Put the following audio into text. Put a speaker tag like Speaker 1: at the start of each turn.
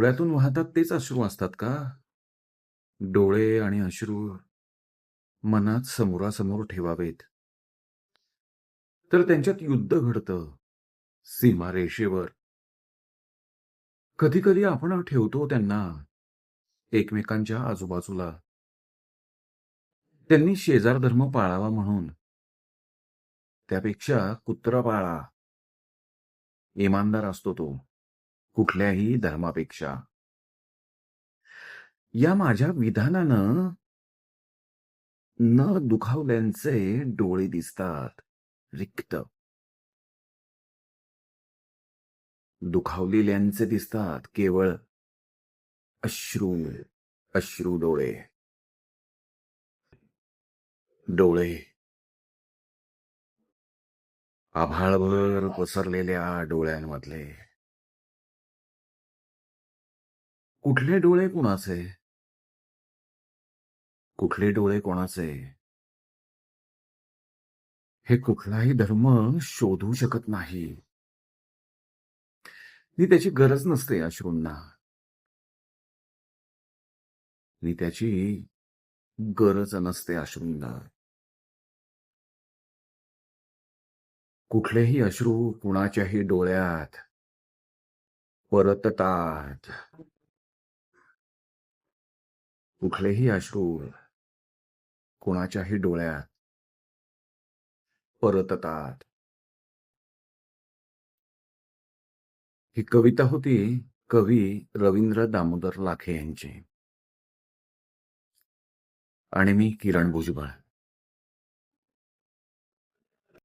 Speaker 1: डोळ्यातून वाहतात तेच अश्रू असतात का? डोळे आणि अश्रू मनात समोरासमोर ठेवावेत. तर त्यांच्यात युद्ध घडतं, सीमारेषेवर. कधी-कधी आपण ठेवतो त्यांना एकमेकांच्या आजूबाजूला. त्यांनी शेजारधर्म पाळावा म्हणून. त्यापेक्षा कुत्रा पाळा. इमानदार असतो तो, कुठल्याही धर्मापेक्षा. या माझ्या विधानानं न दुखावल्यांचे डोळे दिसतात रिक्त. दुखावलेल्यांचे दिसतात केवळ अश्रू, अश्रू डोळे. डोळे आभाळभर पसरलेल्या डोळ्यांमधले. कुठले डोळे कुणाचे? कुठले डोळे कोणाचे? हे कुठलाही धर्म शोधू शकत नाही. नी त्याची गरज नसते अश्रूंना. नी त्याची गरज नसते अश्रूंना. कुठलेही अश्रू कुणाच्याही डोळ्यात परततात. कुठलेही अश्रू कुणाच्याही डोळ्यात परततात. ही कविता होती कवी रवींद्र दामोदर लाखे यांची. आणि मी किरण भुजबळ.